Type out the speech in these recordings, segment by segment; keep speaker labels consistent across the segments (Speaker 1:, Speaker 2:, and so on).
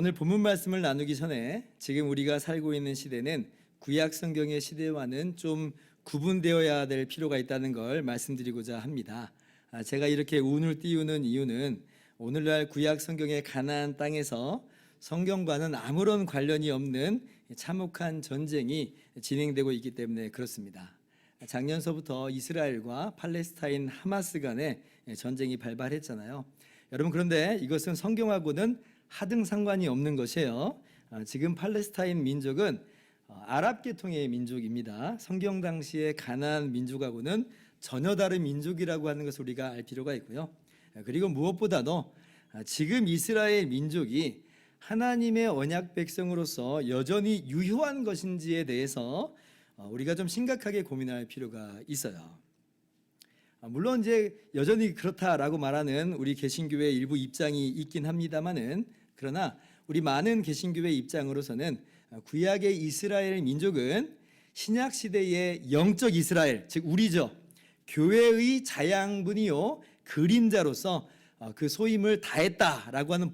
Speaker 1: 오늘 본문 말씀을 나누기 전에 지금 우리가 살고 있는 시대는 구약 성경의 시대와는 좀 구분되어야 될 필요가 있다는 걸 말씀드리고자 합니다. 제가 이렇게 운을 띄우는 이유는 오늘날 구약 성경의 가나안 땅에서 성경과는 아무런 관련이 없는 참혹한 전쟁이 진행되고 있기 때문에 그렇습니다. 작년서부터 이스라엘과 팔레스타인 하마스 간에 전쟁이 발발했잖아요. 여러분, 그런데 이것은 성경하고는 하등 상관이 없는 것이에요. 지금 팔레스타인 민족은 아랍 계통의 민족입니다. 성경 당시의 가나안 민족하고는 전혀 다른 민족이라고 하는 것을 우리가 알 필요가 있고요. 그리고 무엇보다도 지금 이스라엘 민족이 하나님의 언약 백성으로서 여전히 유효한 것인지에 대해서 우리가 좀 심각하게 고민할 필요가 있어요. 물론 이제 여전히 그렇다라고 말하는 우리 개신교의 일부 입장이 있긴 합니다만은, 그러나 우리 많은 개신교회 입장으로서는 구약의 이스라엘 민족은 신약 시대의 영적 이스라엘, 즉 우리죠, 교회의 자양분이요 그림자로서 그 소임을 다했다라고 하는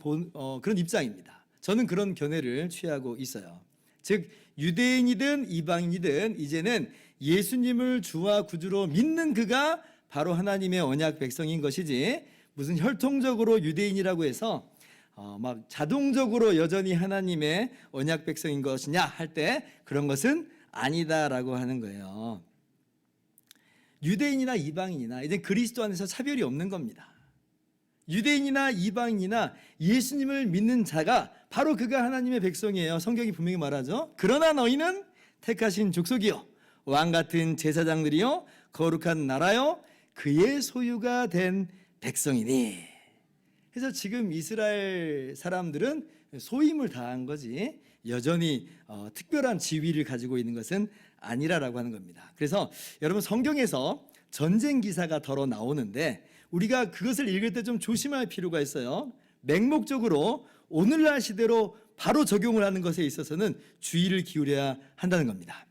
Speaker 1: 그런 입장입니다. 저는 그런 견해를 취하고 있어요. 즉 유대인이든 이방인이든 이제는 예수님을 주와 구주로 믿는 그가 바로 하나님의 언약 백성인 것이지, 무슨 혈통적으로 유대인이라고 해서 막 자동적으로 여전히 하나님의 언약 백성인 것이냐 할 때 그런 것은 아니다라고 하는 거예요. 유대인이나 이방인이나 이제 그리스도 안에서 차별이 없는 겁니다. 유대인이나 이방인이나 예수님을 믿는 자가 바로 그가 하나님의 백성이에요. 성경이 분명히 말하죠. 그러나 너희는 택하신 족속이요 왕 같은 제사장들이요 거룩한 나라요 그의 소유가 된 백성이니. 그래서 지금 이스라엘 사람들은 소임을 다한 거지 여전히 특별한 지위를 가지고 있는 것은 아니라라고 하는 겁니다. 그래서 여러분, 성경에서 전쟁 기사가 덜어 나오는데 우리가 그것을 읽을 때 좀 조심할 필요가 있어요. 맹목적으로 오늘날 시대로 바로 적용을 하는 것에 있어서는 주의를 기울여야 한다는 겁니다.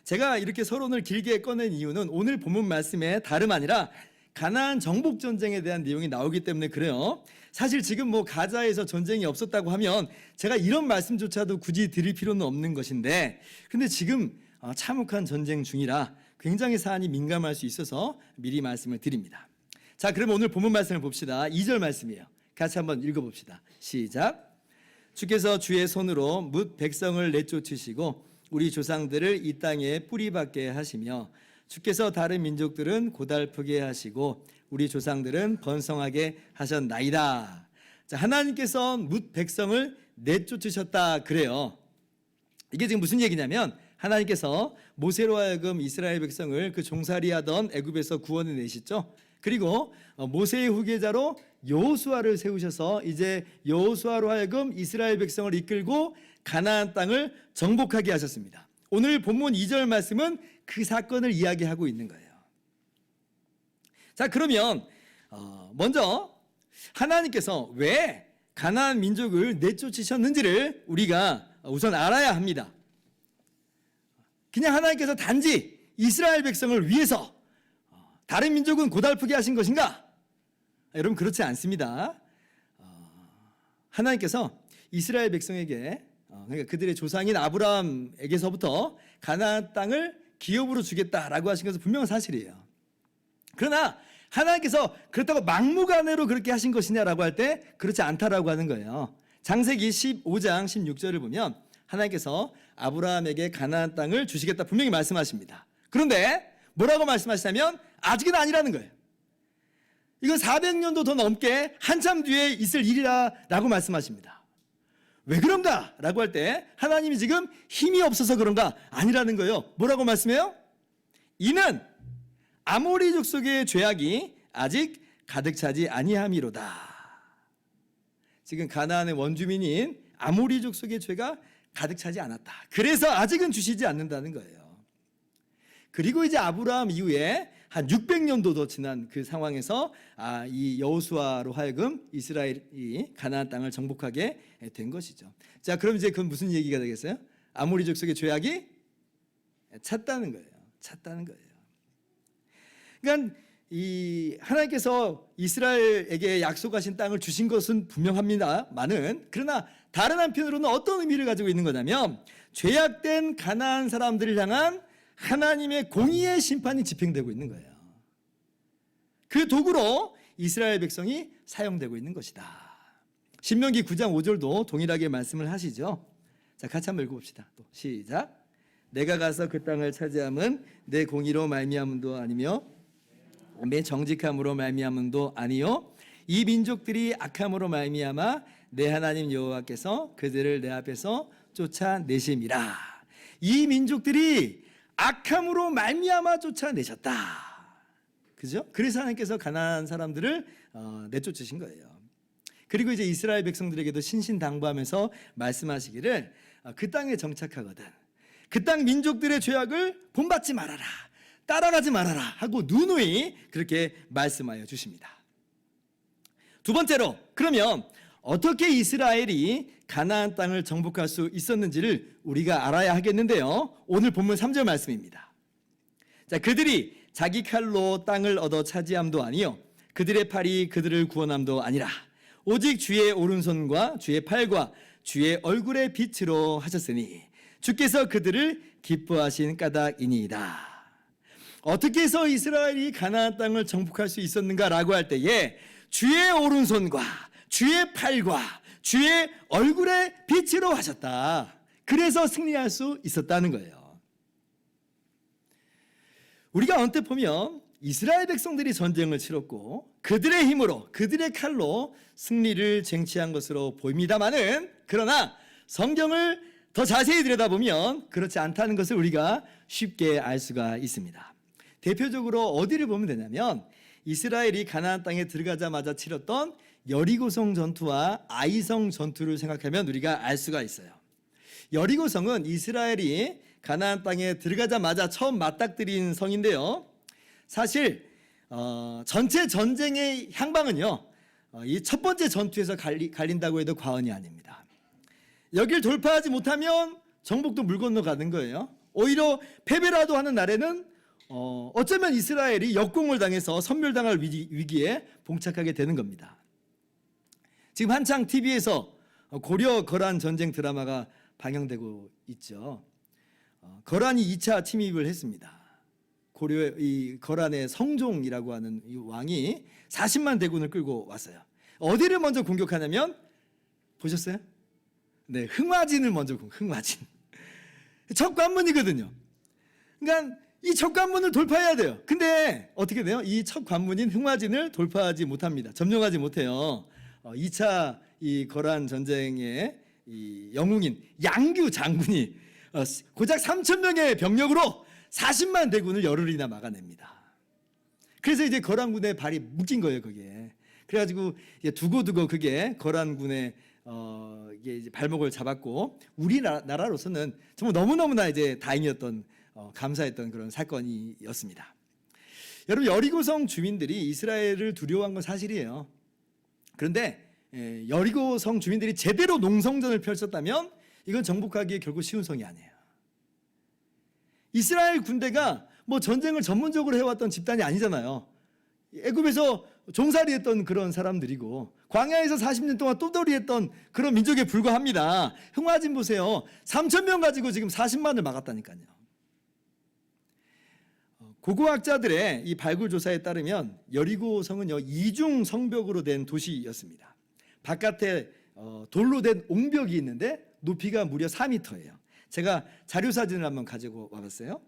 Speaker 1: 제가 이렇게 서론을 길게 꺼낸 이유는 오늘 본문 말씀에 다름 아니라 가나안 정복 전쟁에 대한 내용이 나오기 때문에 그래요. 사실 지금 뭐 가자에서 전쟁이 없었다고 하면 제가 이런 말씀조차도 굳이 드릴 필요는 없는 것인데, 근데 지금 참혹한 전쟁 중이라 굉장히 사안이 민감할 수 있어서 미리 말씀을 드립니다. 자, 그럼 오늘 본문 말씀을 봅시다. 2절 말씀이에요. 같이 한번 읽어봅시다. 시작. 주께서 주의 손으로 뭇 백성을 내쫓으시고 우리 조상들을 이 땅에 뿌리박게 하시며 주께서 다른 민족들은 고달프게 하시고 우리 조상들은 번성하게 하셨나이다. 자, 하나님께서 뭇 백성을 내쫓으셨다 그래요. 이게 지금 무슨 얘기냐면 하나님께서 모세로 하여금 이스라엘 백성을 그 종살이하던 애굽에서 구원해 내시죠. 그리고 모세의 후계자로 여호수아를 세우셔서 이제 여호수아로 하여금 이스라엘 백성을 이끌고 가나안 땅을 정복하게 하셨습니다. 오늘 본문 2절 말씀은 그 사건을 이야기하고 있는 거예요. 자, 그러면 먼저 하나님께서 왜 가나안 민족을 내쫓으셨는지를 우리가 우선 알아야 합니다. 그냥 하나님께서 단지 이스라엘 백성을 위해서 다른 민족은 고달프게 하신 것인가? 여러분, 그렇지 않습니다. 하나님께서 이스라엘 백성에게, 그러니까 그들의 조상인 아브라함에게서부터 가나안 땅을 기업으로 주겠다라고 하신 것은 분명한 사실이에요. 그러나 하나님께서 그렇다고 막무가내로 그렇게 하신 것이냐라고 할 때 그렇지 않다라고 하는 거예요. 창세기 15장 16절을 보면 하나님께서 아브라함에게 가나안 땅을 주시겠다 분명히 말씀하십니다. 그런데 뭐라고 말씀하시냐면 아직은 아니라는 거예요. 이건 400년도 더 넘게 한참 뒤에 있을 일이라 라고 말씀하십니다. 왜 그런가? 라고 할 때 하나님이 지금 힘이 없어서 그런가? 아니라는 거예요. 뭐라고 말씀해요? 이는 아모리 족속의 죄악이 아직 가득 차지 아니함이로다. 지금 가나안의 원주민인 아모리 족속의 죄가 가득 차지 않았다. 그래서 아직은 주시지 않는다는 거예요. 그리고 이제 아브라함 이후에 한 600년도 더 지난 그 상황에서 이 여호수아로 하여금 이스라엘이 가나안 땅을 정복하게 된 것이죠. 자, 그럼 이제 그건 무슨 얘기가 되겠어요? 아모리 족속의 죄악이 찼다는 거예요. 찼다는 거예요. 그러니까 이 하나님께서 이스라엘에게 약속하신 땅을 주신 것은 분명합니다만은, 그러나 다른 한편으로는 어떤 의미를 가지고 있는 거냐면 죄악된 가나안 사람들을 향한 하나님의 공의의 심판이 집행되고 있는 거예요. 그 도구로 이스라엘 백성이 사용되고 있는 것이다. 신명기 9장 5절도 동일하게 말씀을 하시죠. 자, 같이 한번 읽어봅시다. 또 시작. 내가 가서 그 땅을 차지함은 내 공의로 말미암음도 아니며 내 정직함으로 말미암음도 아니요 이 민족들이 악함으로 말미암아 내 하나님 여호와께서 그들을 내 앞에서 쫓아내심이라. 이 민족들이 악함으로 말미암아 쫓아내셨다. 그죠? 그래서 하나님께서 가나안 사람들을 내쫓으신 거예요. 그리고 이제 이스라엘 백성들에게도 신신당부하면서 말씀하시기를 그 땅에 정착하거든 그 땅 민족들의 죄악을 본받지 말아라, 따라가지 말아라 하고 누누이 그렇게 말씀하여 주십니다. 두 번째로, 그러면 어떻게 이스라엘이 가나안 땅을 정복할 수 있었는지를 우리가 알아야 하겠는데요. 오늘 본문 3절 말씀입니다. 자, 그들이 자기 칼로 땅을 얻어 차지함도 아니요 그들의 팔이 그들을 구원함도 아니라 오직 주의 오른손과 주의 팔과 주의 얼굴의 빛으로 하셨으니 주께서 그들을 기뻐하신 까닭이니이다. 어떻게 해서 이스라엘이 가나안 땅을 정복할 수 있었는가라고 할 때에 주의 오른손과 주의 팔과 주의 얼굴의 빛으로 하셨다. 그래서 승리할 수 있었다는 거예요. 우리가 언뜻 보면 이스라엘 백성들이 전쟁을 치렀고 그들의 힘으로 그들의 칼로 승리를 쟁취한 것으로 보입니다만은, 그러나 성경을 더 자세히 들여다보면 그렇지 않다는 것을 우리가 쉽게 알 수가 있습니다. 대표적으로 어디를 보면 되냐면 이스라엘이 가나안 땅에 들어가자마자 치렀던 여리고성 전투와 아이성 전투를 생각하면 우리가 알 수가 있어요. 여리고성은 이스라엘이 가나안 땅에 들어가자마자 처음 맞닥뜨린 성인데요. 사실 전체 전쟁의 향방은요, 이 첫 번째 전투에서 갈린다고 해도 과언이 아닙니다. 여길 돌파하지 못하면 정복도 물 건너가는 거예요. 오히려 패배라도 하는 날에는 어쩌면 이스라엘이 역공을 당해서 섬멸당할 위기에 봉착하게 되는 겁니다. 지금 한창 TV에서 고려 거란 전쟁 드라마가 방영되고 있죠. 거란이 2차 침입을 했습니다. 고려의 이 거란의 성종이라고 하는 이 왕이 40만 대군을 끌고 왔어요. 어디를 먼저 공격하냐면 보셨어요? 네, 흥화진을 먼저 흥화진. 첫 관문이거든요. 그러니까 이 첫 관문을 돌파해야 돼요. 근데 어떻게 돼요? 이 첫 관문인 흥화진을 돌파하지 못합니다. 점령하지 못해요. 2차 이 거란 전쟁의 이 영웅인 양규 장군이 고작 3,000명의 병력으로 40만 대군을 열흘이나 막아냅니다. 그래서 이제 거란군의 발이 묶인 거예요, 그게. 그래가지고 두고두고 그게 거란군의 이게 이제 발목을 잡았고, 우리나라로서는 정말 너무너무나 이제 다행이었던 감사했던 그런 사건이었습니다. 여러분, 여리고성 주민들이 이스라엘을 두려워한 건 사실이에요. 그런데 여리고성 주민들이 제대로 농성전을 펼쳤다면 이건 정복하기에 결국 쉬운 성이 아니에요. 이스라엘 군대가 뭐 전쟁을 전문적으로 해왔던 집단이 아니잖아요. 애굽에서 종살이했던 그런 사람들이고 광야에서 40년 동안 또돌이했던 그런 민족에 불과합니다. 흥화진 보세요. 3,000명 가지고 지금 40만을 막았다니까요. 고고학자들의 이 발굴 조사에 따르면 여리고성은요, 이중 성벽으로 된 도시였습니다. 바깥에 돌로 된 옹벽이 있는데 높이가 무려 4m예요. 제가 자료 사진을 한번 가지고 와봤어요.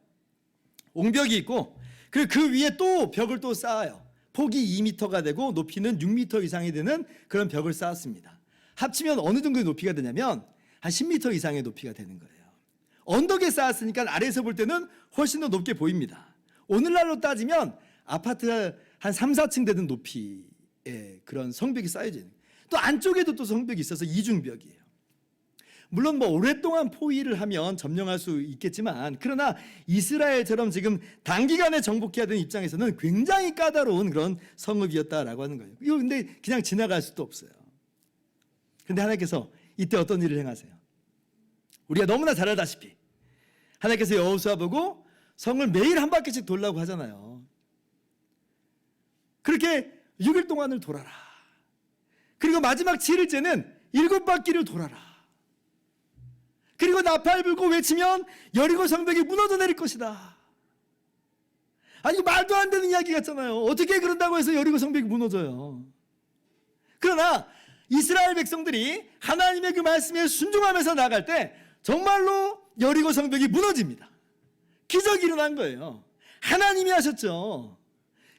Speaker 1: 옹벽이 있고 그리고 그 위에 또 벽을 또 쌓아요. 폭이 2m가 되고 높이는 6m 이상이 되는 그런 벽을 쌓았습니다. 합치면 어느 정도의 높이가 되냐면 한 10m 이상의 높이가 되는 거예요. 언덕에 쌓았으니까 아래에서 볼 때는 훨씬 더 높게 보입니다. 오늘날로 따지면 아파트 한 3, 4층 되는 높이의 그런 성벽이 쌓여져 있는 거예요. 또 안쪽에도 또 성벽이 있어서 이중벽이에요. 물론 뭐 오랫동안 포위를 하면 점령할 수 있겠지만, 그러나 이스라엘처럼 지금 단기간에 정복해야 되는 입장에서는 굉장히 까다로운 그런 성읍이었다라고 하는 거예요. 이거 근데 그냥 지나갈 수도 없어요. 그런데 하나님께서 이때 어떤 일을 행하세요? 우리가 너무나 잘 알다시피 하나님께서 여호수아 보고 성을 매일 한 바퀴씩 돌라고 하잖아요. 그렇게 6일 동안을 돌아라. 그리고 마지막 7일째는 7바퀴를 돌아라. 그리고 나팔 불고 외치면 여리고 성벽이 무너져 내릴 것이다. 아니, 말도 안 되는 이야기 같잖아요. 어떻게 그런다고 해서 여리고 성벽이 무너져요. 그러나 이스라엘 백성들이 하나님의 그 말씀에 순종하면서 나갈 때 정말로 여리고 성벽이 무너집니다. 기적이 일어난 거예요. 하나님이 하셨죠.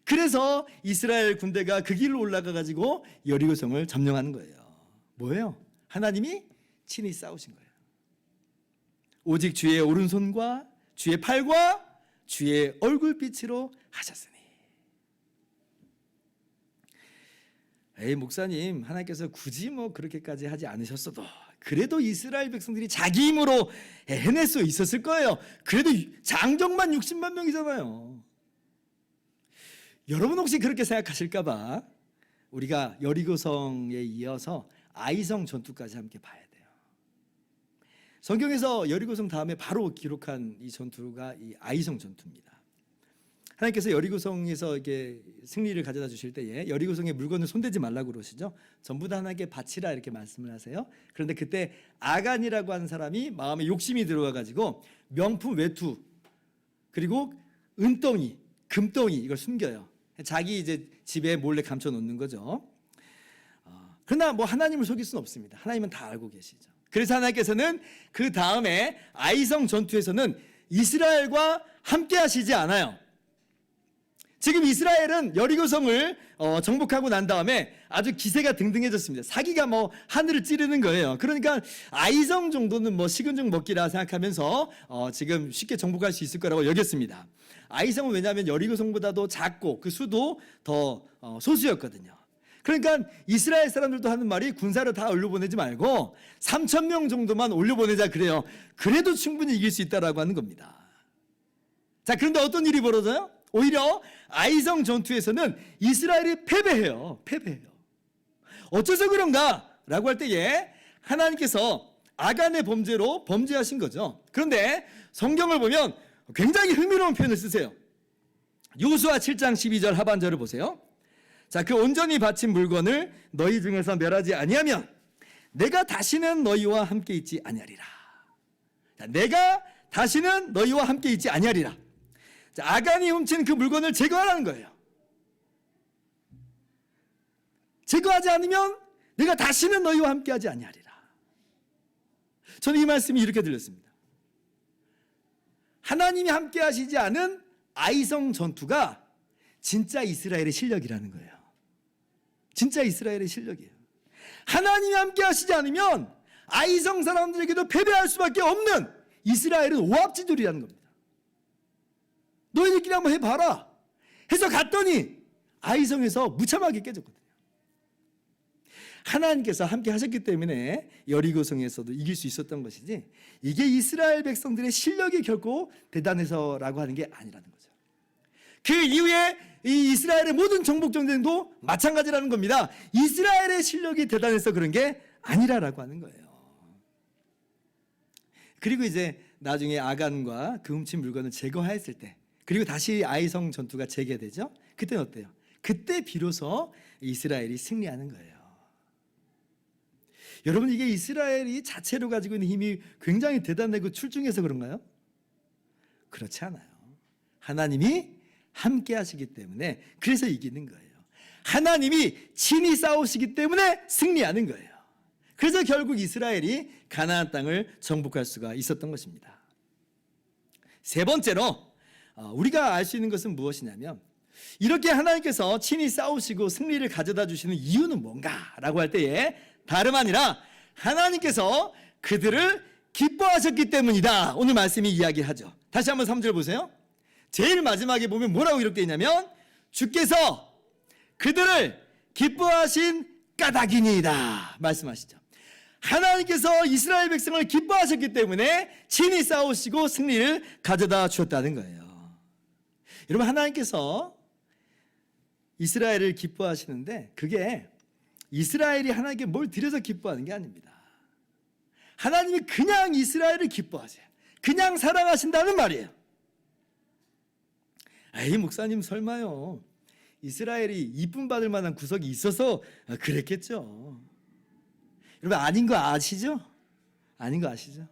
Speaker 1: 그래서 이스라엘 군대가 그 길로 올라가 가지고 여리고성을 점령하는 거예요. 뭐예요? 하나님이 친히 싸우신 거예요. 오직 주의 오른손과 주의 팔과 주의 얼굴빛으로 하셨으니. 에이, 목사님, 하나님께서 굳이 뭐 그렇게까지 하지 않으셨어도 그래도 이스라엘 백성들이 자기 힘으로 해낼 수 있었을 거예요. 그래도 장정만 60만 명이잖아요. 여러분 혹시 그렇게 생각하실까 봐 우리가 여리고성에 이어서 아이성 전투까지 함께 봐야 돼요. 성경에서 여리고성 다음에 바로 기록한 이 전투가 이 아이성 전투입니다. 하나님께서 여리고성에서 이렇게 승리를 가져다 주실 때에 여리고성의 물건을 손대지 말라고 그러시죠. 전부 다 하나님께 바치라 이렇게 말씀을 하세요. 그런데 그때 아간이라고 하는 사람이 마음에 욕심이 들어와 가지고 명품 외투 그리고 은덩이, 금덩이 이걸 숨겨요. 자기 이제 집에 몰래 감춰 놓는 거죠. 그러나 뭐 하나님을 속일 수는 없습니다. 하나님은 다 알고 계시죠. 그래서 하나님께서는 그 다음에 아이성 전투에서는 이스라엘과 함께 하시지 않아요. 지금 이스라엘은 여리고성을 정복하고 난 다음에 아주 기세가 등등해졌습니다. 사기가 뭐 하늘을 찌르는 거예요. 그러니까 아이성 정도는 뭐 식은 죽 먹기라 생각하면서 지금 쉽게 정복할 수 있을 거라고 여겼습니다. 아이성은 왜냐하면 여리고성보다도 작고 그 수도 더 소수였거든요. 그러니까 이스라엘 사람들도 하는 말이 군사를 다 올려보내지 말고 3,000명 정도만 올려보내자 그래요. 그래도 충분히 이길 수 있다라고 하는 겁니다. 자, 그런데 어떤 일이 벌어져요? 오히려 아이성 전투에서는 이스라엘이 패배해요. 어째서 그런가? 라고 할 때에 하나님께서 아간의 범죄로 범죄하신 거죠. 그런데 성경을 보면 굉장히 흥미로운 표현을 쓰세요. 여호수아 7장 12절 하반절을 보세요. 자, 그 온전히 바친 물건을 너희 중에서 멸하지 아니하면 내가 다시는 너희와 함께 있지 아니하리라. 자, 내가 다시는 너희와 함께 있지 아니하리라. 자, 아간이 훔친 그 물건을 제거하라는 거예요. 제거하지 않으면 내가 다시는 너희와 함께하지 아니하리라. 저는 이 말씀이 이렇게 들렸습니다. 하나님이 함께하시지 않은 아이성 전투가 진짜 이스라엘의 실력이라는 거예요. 진짜 이스라엘의 실력이에요. 하나님이 함께하시지 않으면 아이성 사람들에게도 패배할 수밖에 없는 이스라엘은 오합지졸이라는 겁니다. 너희들끼리 한번 해봐라 해서 갔더니 아이성에서 무참하게 깨졌거든요. 하나님께서 함께 하셨기 때문에 여리고성에서도 이길 수 있었던 것이지 이게 이스라엘 백성들의 실력이 결코 대단해서라고 하는 게 아니라는 거죠. 그 이후에 이 이스라엘의 모든 정복 전쟁도 마찬가지라는 겁니다. 이스라엘의 실력이 대단해서 그런 게 아니라라고 하는 거예요. 그리고 이제 나중에 아간과 그 훔친 물건을 제거했을 때 그리고 다시 아이성 전투가 재개되죠. 그때는 어때요? 그때 비로소 이스라엘이 승리하는 거예요. 여러분, 이게 이스라엘이 자체로 가지고 있는 힘이 굉장히 대단하고 출중해서 그런가요? 그렇지 않아요. 하나님이 함께 하시기 때문에 그래서 이기는 거예요. 하나님이 친히 싸우시기 때문에 승리하는 거예요. 그래서 결국 이스라엘이 가나안 땅을 정복할 수가 있었던 것입니다. 세 번째로 우리가 알 수 있는 것은 무엇이냐면 이렇게 하나님께서 친히 싸우시고 승리를 가져다 주시는 이유는 뭔가라고 할 때에 다름 아니라 하나님께서 그들을 기뻐하셨기 때문이다. 오늘 말씀이 이야기하죠. 다시 한번 3절 보세요. 제일 마지막에 보면 뭐라고 기록되어 있냐면 주께서 그들을 기뻐하신 까닭이니이다 말씀하시죠. 하나님께서 이스라엘 백성을 기뻐하셨기 때문에 친히 싸우시고 승리를 가져다 주었다는 거예요. 여러분, 하나님께서 이스라엘을 기뻐하시는데 그게 이스라엘이 하나님께 뭘 드려서 기뻐하는 게 아닙니다. 하나님이 그냥 이스라엘을 기뻐하세요. 그냥 사랑하신다는 말이에요. 에이, 목사님 설마요. 이스라엘이 이쁨 받을 만한 구석이 있어서 그랬겠죠. 여러분 아닌 거 아시죠? 아닌 거 아시죠?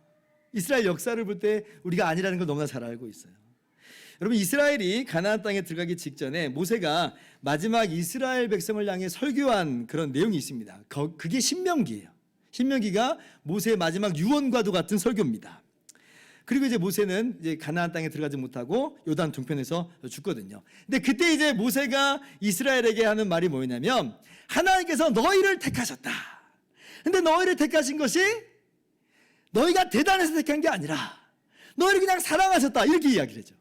Speaker 1: 이스라엘 역사를 볼 때 우리가 아니라는 걸 너무나 잘 알고 있어요. 여러분 이스라엘이 가나안 땅에 들어가기 직전에 모세가 마지막 이스라엘 백성을 향해 설교한 그런 내용이 있습니다. 그게 신명기예요. 신명기가 모세의 마지막 유언과도 같은 설교입니다. 그리고 이제 모세는 이제 가나안 땅에 들어가지 못하고 요단 동편에서 죽거든요. 근데 그때 이제 모세가 이스라엘에게 하는 말이 뭐냐면 하나님께서 너희를 택하셨다. 근데 너희를 택하신 것이 너희가 대단해서 택한 게 아니라 너희를 그냥 사랑하셨다. 이렇게 이야기를 하죠.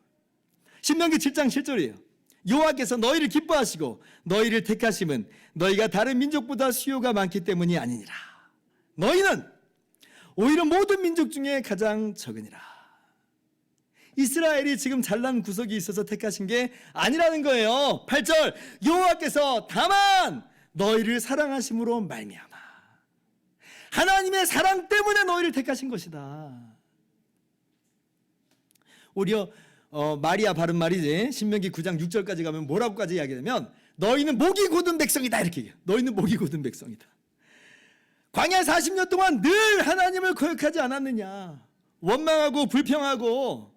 Speaker 1: 신명기 7장 7절이에요. 여호와께서 너희를 기뻐하시고 너희를 택하심은 너희가 다른 민족보다 수요가 많기 때문이 아니니라. 너희는 오히려 모든 민족 중에 가장 적으니라. 이스라엘이 지금 잘난 구석이 있어서 택하신 게 아니라는 거예요. 8절 여호와께서 다만 너희를 사랑하심으로 말미암아 하나님의 사랑 때문에 너희를 택하신 것이다. 오히려 마리아 바른 말이지. 신명기 9장 6절까지 가면 뭐라고까지 이야기하냐면 너희는 목이 곧은 백성이다 이렇게 얘기해요. 너희는 목이 곧은 백성이다. 광야 40년 동안 늘 하나님을 거역하지 않았느냐. 원망하고 불평하고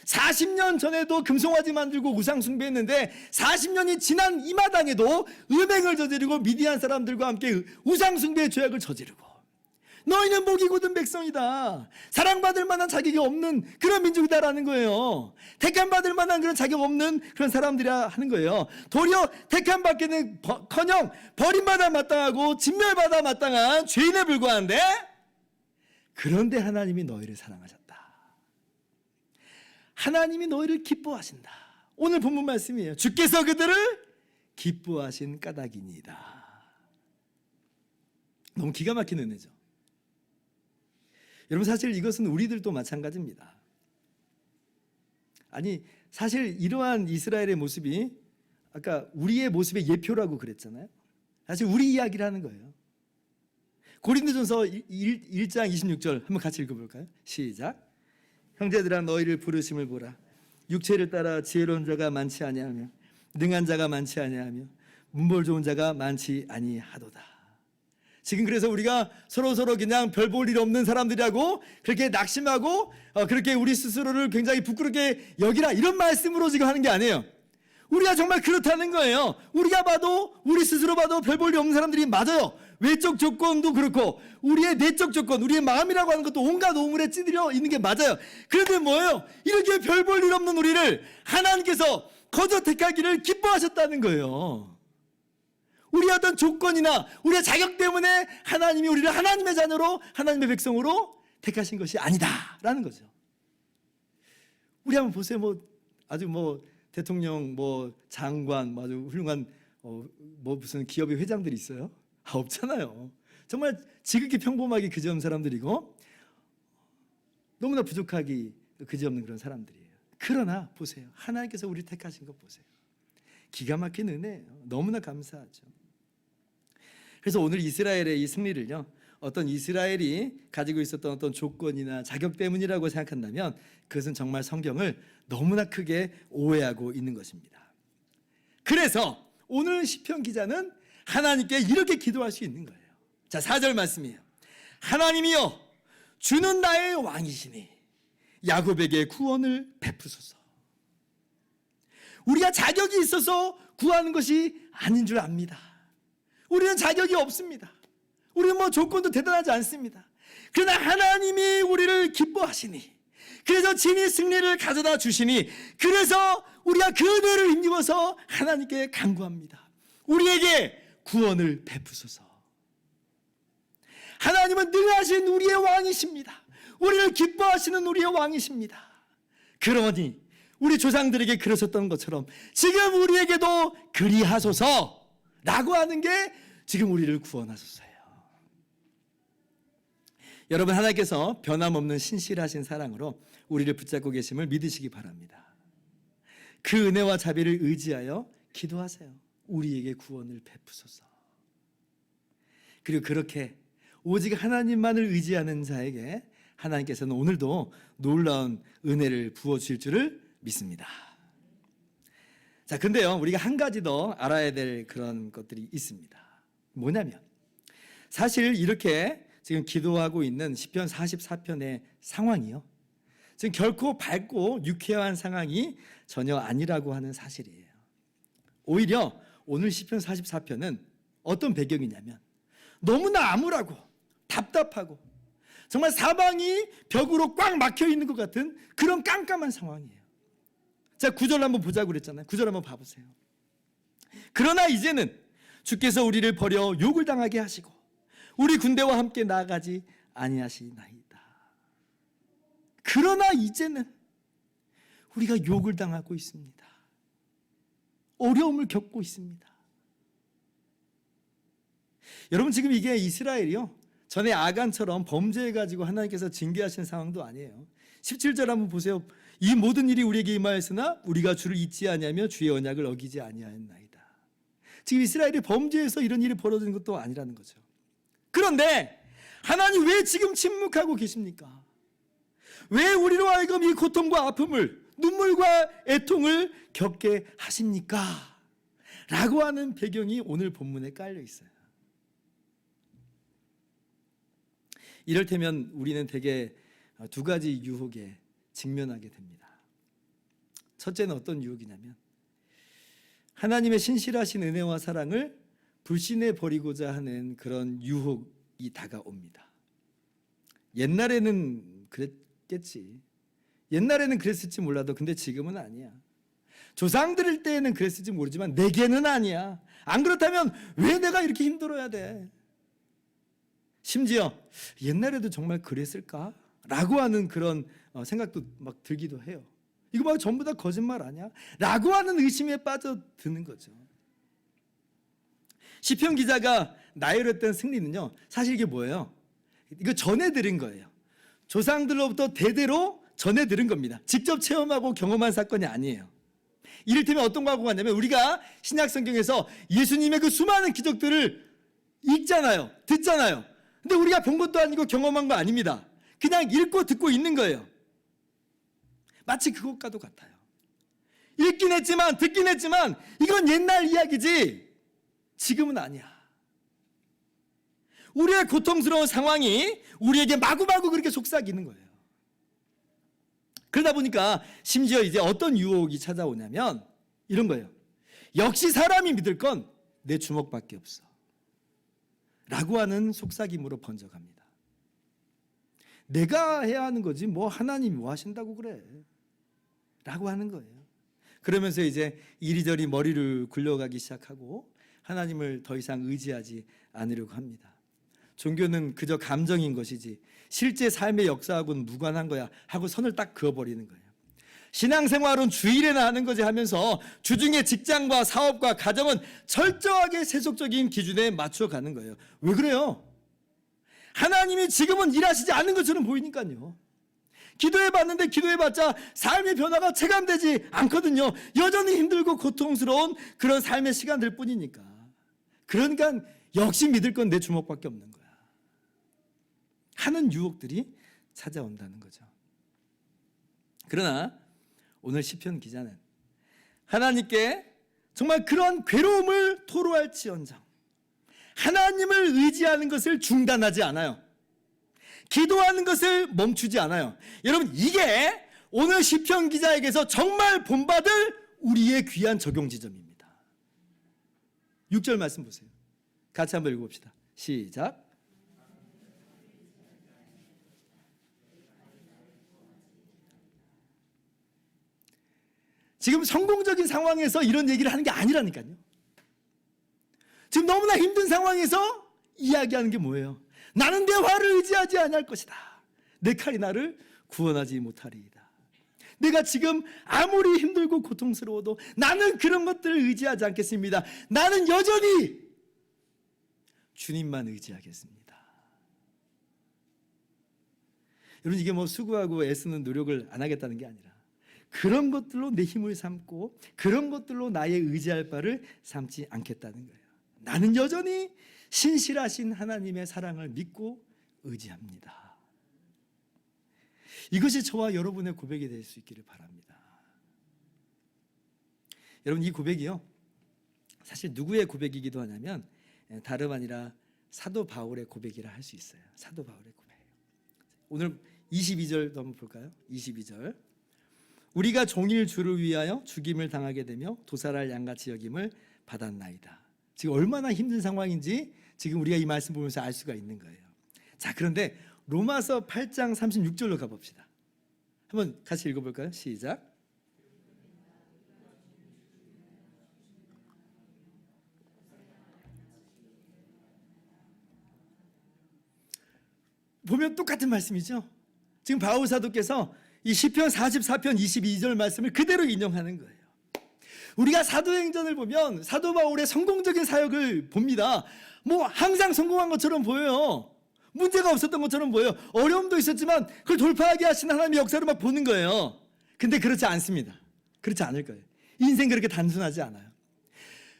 Speaker 1: 40년 전에도 금송아지 만들고 우상 숭배했는데 40년이 지난 이 마당에도 음행을 저지르고 미디안 사람들과 함께 우상 숭배의 죄악을 저지르고 너희는 목이 곧은 백성이다. 사랑받을 만한 자격이 없는 그런 민족이다라는 거예요. 택함받을 만한 그런 자격 없는 그런 사람들이라 하는 거예요. 도리어 택함받기는 커녕 버림받아 마땅하고 진멸받아 마땅한 죄인에 불과한데 그런데 하나님이 너희를 사랑하셨다. 하나님이 너희를 기뻐하신다. 오늘 본문 말씀이에요. 주께서 그들을 기뻐하신 까닭이니이다. 너무 기가 막힌 은혜죠. 여러분 사실 이것은 우리들도 마찬가지입니다. 아니 사실 이러한 이스라엘의 모습이 아까 우리의 모습의 예표라고 그랬잖아요. 사실 우리 이야기를 하는 거예요. 고린도전서 1장 26절 한번 같이 읽어볼까요? 시작. 형제들아 너희를 부르심을 보라. 육체를 따라 지혜로운 자가 많지 아니하며 능한 자가 많지 아니하며 문벌 좋은 자가 많지 아니하도다. 지금 그래서 우리가 서로 그냥 별 볼 일 없는 사람들이라고 그렇게 낙심하고 그렇게 우리 스스로를 굉장히 부끄럽게 여기라 이런 말씀으로 지금 하는 게 아니에요. 우리가 정말 그렇다는 거예요. 우리가 봐도 우리 스스로 봐도 별 볼 일 없는 사람들이 맞아요. 외적 조건도 그렇고 우리의 내적 조건, 우리의 마음이라고 하는 것도 온갖 오물에 찌들여 있는 게 맞아요. 그런데 뭐예요? 이렇게 별 볼 일 없는 우리를 하나님께서 거저 택하기를 기뻐하셨다는 거예요. 우리의 어떤 조건이나 우리의 자격 때문에 하나님이 우리를 하나님의 자녀로 하나님의 백성으로 택하신 것이 아니다라는 거죠. 우리 한번 보세요. 아주 대통령 장관 아주 훌륭한 무슨 기업의 회장들이 있어요? 없잖아요. 정말 지극히 평범하게 그지없는 사람들이고 너무나 부족하기 그지없는 그런 사람들이에요. 그러나 보세요. 하나님께서 우리를 택하신 것 보세요. 기가 막힌 은혜예요. 너무나 감사하죠. 그래서 오늘 이스라엘의 이 승리를요, 어떤 이스라엘이 가지고 있었던 어떤 조건이나 자격 때문이라고 생각한다면 그것은 정말 성경을 너무나 크게 오해하고 있는 것입니다. 그래서 오늘 시편 기자는 하나님께 이렇게 기도할 수 있는 거예요. 자, 4절 말씀이에요. 하나님이여 주는 나의 왕이시니 야곱에게 구원을 베푸소서. 우리가 자격이 있어서 구하는 것이 아닌 줄 압니다. 우리는 자격이 없습니다. 우리는 조건도 대단하지 않습니다. 그러나 하나님이 우리를 기뻐하시니 그래서 진히 승리를 가져다 주시니 그래서 우리가 그 은혜를 힘입어서 하나님께 간구합니다. 우리에게 구원을 베푸소서. 하나님은 능하신 우리의 왕이십니다. 우리를 기뻐하시는 우리의 왕이십니다. 그러니 우리 조상들에게 그러셨던 것처럼 지금 우리에게도 그리하소서라고 하는 게 지금 우리를 구원하소서예요. 여러분 하나님께서 변함없는 신실하신 사랑으로 우리를 붙잡고 계심을 믿으시기 바랍니다. 그 은혜와 자비를 의지하여 기도하세요. 우리에게 구원을 베푸소서. 그리고 그렇게 오직 하나님만을 의지하는 자에게 하나님께서는 오늘도 놀라운 은혜를 부어주실 줄을 믿습니다. 자, 근데요, 우리가 한 가지 더 알아야 될 그런 것들이 있습니다. 뭐냐면, 사실 이렇게 지금 기도하고 있는 시편 44편의 상황이요, 지금 결코 밝고 유쾌한 상황이 전혀 아니라고 하는 사실이에요. 오히려 오늘 시편 44편은 어떤 배경이냐면, 너무나 암울하고 답답하고 정말 사방이 벽으로 꽉 막혀 있는 것 같은 그런 깜깜한 상황이에요. 자, 9절 한번 보자고 그랬잖아요. 9절 한번 봐보세요. 그러나 이제는 주께서 우리를 버려 욕을 당하게 하시고 우리 군대와 함께 나아가지 아니하시나이다. 그러나 이제는 우리가 욕을 당하고 있습니다. 어려움을 겪고 있습니다. 여러분, 지금 이게 이스라엘이요, 전에 아간처럼 범죄해가지고 하나님께서 징계하신 상황도 아니에요. 17절 한번 보세요. 이 모든 일이 우리에게 임하였으나 우리가 주를 잊지 아니하며 주의 언약을 어기지 아니하였나이다. 지금 이스라엘이 범죄해서 이런 일이 벌어지는 것도 아니라는 거죠. 그런데 하나님 왜 지금 침묵하고 계십니까? 왜 우리로 하여금 이 고통과 아픔을, 눈물과 애통을 겪게 하십니까? 라고 하는 배경이 오늘 본문에 깔려 있어요. 이럴테면 우리는 대개 두 가지 유혹에 직면하게 됩니다. 첫째는 어떤 유혹이냐면, 하나님의 신실하신 은혜와 사랑을 불신해 버리고자 하는 그런 유혹이 다가옵니다. 옛날에는 그랬겠지. 옛날에는 그랬을지 몰라도 근데 지금은 아니야. 조상들 때에는 그랬을지 모르지만 내게는 아니야. 안 그렇다면 왜 내가 이렇게 힘들어야 돼? 심지어 옛날에도 정말 그랬을까? 라고 하는 그런 생각도 막 들기도 해요. 이거 막 전부 다 거짓말 아니야? 라고 하는 의심에 빠져드는 거죠. 시편 기자가 나열했던 승리는요, 사실 이게 뭐예요? 이거 전해드린 거예요. 조상들로부터 대대로 전해들은 겁니다. 직접 체험하고 경험한 사건이 아니에요. 이를테면 어떤 거하고 같냐면, 우리가 신약 성경에서 예수님의 그 수많은 기적들을 읽잖아요, 듣잖아요. 근데 우리가 본 것도 아니고 경험한 거 아닙니다. 그냥 읽고 듣고 있는 거예요. 마치 그것과도 같아요. 읽긴 했지만, 듣긴 했지만 이건 옛날 이야기지 지금은 아니야. 우리의 고통스러운 상황이 우리에게 마구마구 그렇게 속삭이는 거예요. 그러다 보니까 심지어 이제 어떤 유혹이 찾아오냐면 이런 거예요. 역시 사람이 믿을 건 내 주먹밖에 없어 라고 하는 속삭임으로 번져갑니다. 내가 해야 하는 거지 뭐 하나님이 뭐 하신다고 그래 라고 하는 거예요. 그러면서 이제 이리저리 머리를 굴려가기 시작하고 하나님을 더 이상 의지하지 않으려고 합니다. 종교는 그저 감정인 것이지 실제 삶의 역사하고는 무관한 거야 하고 선을 딱 그어버리는 거예요. 신앙생활은 주일에나 하는 거지 하면서 주중에 직장과 사업과 가정은 철저하게 세속적인 기준에 맞춰가는 거예요. 왜 그래요? 하나님이 지금은 일하시지 않는 것처럼 보이니까요. 기도해봤는데 기도해봤자 삶의 변화가 체감되지 않거든요. 여전히 힘들고 고통스러운 그런 삶의 시간들 뿐이니까. 그러니까 역시 믿을 건 내 주먹밖에 없는 거야 하는 유혹들이 찾아온다는 거죠. 그러나 오늘 시편 기자는 하나님께 정말 그런 괴로움을 토로할지언정 하나님을 의지하는 것을 중단하지 않아요. 기도하는 것을 멈추지 않아요. 여러분, 이게 오늘 시편 기자에게서 정말 본받을 우리의 귀한 적용 지점입니다. 6절 말씀 보세요. 같이 한번 읽어봅시다. 시작. 지금 성공적인 상황에서 이런 얘기를 하는 게 아니라니까요. 지금 너무나 힘든 상황에서 이야기하는 게 뭐예요? 나는 내 활을 의지하지 아니할 것이다. 내 칼이 나를 구원하지 못하리이다. 내가 지금 아무리 힘들고 고통스러워도 나는 그런 것들을 의지하지 않겠습니다. 나는 여전히 주님만 의지하겠습니다. 여러분, 이게 뭐 수고하고 애쓰는 노력을 안 하겠다는 게 아니라 그런 것들로 내 힘을 삼고 그런 것들로 나의 의지할 바를 삼지 않겠다는 거예요. 나는 여전히 신실하신 하나님의 사랑을 믿고 의지합니다. 이것이 저와 여러분의 고백이 될 수 있기를 바랍니다. 여러분 이 고백이요, 사실 누구의 고백이기도 하냐면 다름 아니라 사도 바울의 고백이라 할 수 있어요. 사도 바울의 고백. 오늘 22절 한번 볼까요? 22절. 우리가 종일 주를 위하여 죽임을 당하게 되며 도살할 양같이 여김을 받았나이다. 지금 얼마나 힘든 상황인지 지금 우리가 이 말씀 보면서 알 수가 있는 거예요. 자, 그런데 로마서 8장 36절로 가봅시다. 한번 같이 읽어볼까요? 시작. 보면 똑같은 말씀이죠. 지금 바울 사도께서 이 시편 44편 22절 말씀을 그대로 인용하는 거예요. 우리가 사도행전을 보면 사도 바울의 성공적인 사역을 봅니다. 뭐 항상 성공한 것처럼 보여요. 문제가 없었던 것처럼 보여요. 어려움도 있었지만 그걸 돌파하게 하시는 하나님의 역사를 막 보는 거예요. 근데 그렇지 않습니다. 그렇지 않을 거예요. 인생 그렇게 단순하지 않아요.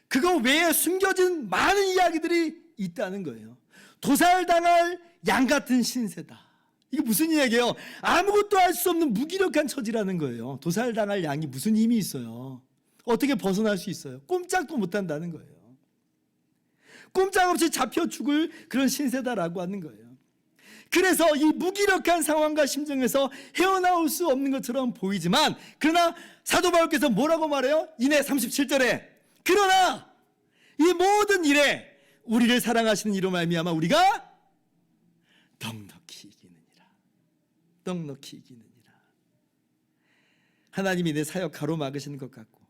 Speaker 1: 그거 외에 숨겨진 많은 이야기들이 있다는 거예요. 도살당할 양 같은 신세다. 이게 무슨 이야기예요? 아무것도 할 수 없는 무기력한 처지라는 거예요. 도살당할 양이 무슨 힘이 있어요? 어떻게 벗어날 수 있어요? 꼼짝도 못한다는 거예요. 꼼짝없이 잡혀 죽을 그런 신세다라고 하는 거예요. 그래서 이 무기력한 상황과 심정에서 헤어나올 수 없는 것처럼 보이지만, 그러나 사도 바울께서 뭐라고 말해요? 이내 37절에 그러나 이 모든 일에 우리를 사랑하시는 이로 말미암아 우리가 넉넉히 이기느니라. 넉넉히 이기느니라. 하나님이 내 사역 가로막으시는 것 같고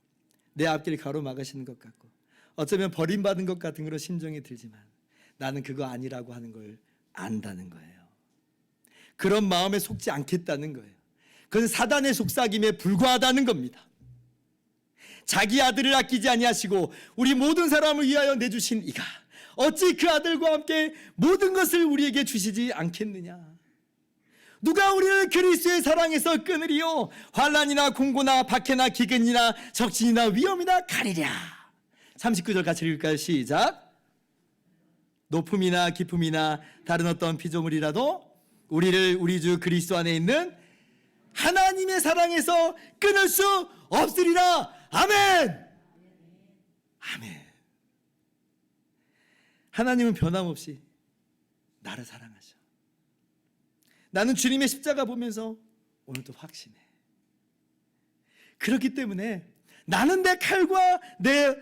Speaker 1: 내 앞길 가로막으시는 것 같고 어쩌면 버림받은 것 같은 그런 심정이 들지만 나는 그거 아니라고 하는 걸 안다는 거예요. 그런 마음에 속지 않겠다는 거예요. 그건 사단의 속삭임에 불과하다는 겁니다. 자기 아들을 아끼지 아니하시고 우리 모든 사람을 위하여 내주신 이가 어찌 그 아들과 함께 모든 것을 우리에게 주시지 않겠느냐. 누가 우리를 그리스도의 사랑에서 끊으리요? 환난이나 공고나 박해나 기근이나 적진이나 위험이나 가리랴. 39절 같이 읽을까요? 시작. 높음이나 깊음이나 다른 어떤 피조물이라도 우리를 우리 주 그리스도 안에 있는 하나님의 사랑에서 끊을 수 없으리라. 아멘. 아멘. 하나님은 변함없이 나를 사랑하셔. 나는 주님의 십자가 보면서 오늘도 확신해. 그렇기 때문에 나는 내 칼과 내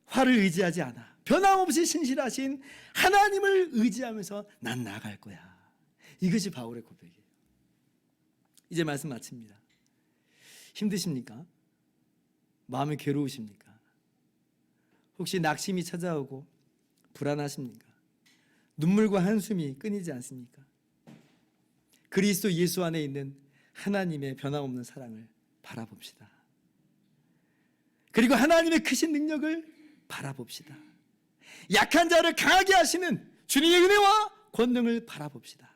Speaker 1: 활을 의지하지 않아. 변함없이 신실하신 하나님을 의지하면서 난 나아갈 거야. 이것이 바울의 고백이에요. 이제 말씀 마칩니다. 힘드십니까? 마음이 괴로우십니까? 혹시 낙심이 찾아오고 불안하십니까? 눈물과 한숨이 끊이지 않습니까? 그리스도 예수 안에 있는 하나님의 변함없는 사랑을 바라봅시다. 그리고 하나님의 크신 능력을 바라봅시다. 약한 자를 강하게 하시는 주님의 은혜와 권능을 바라봅시다.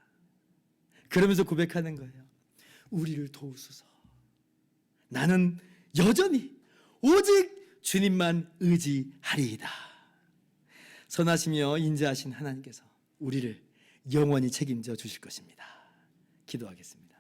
Speaker 1: 그러면서 고백하는 거예요. 우리를 도우소서. 나는 여전히 오직 주님만 의지하리이다. 선하시며 인자하신 하나님께서 우리를 영원히 책임져 주실 것입니다. 기도하겠습니다.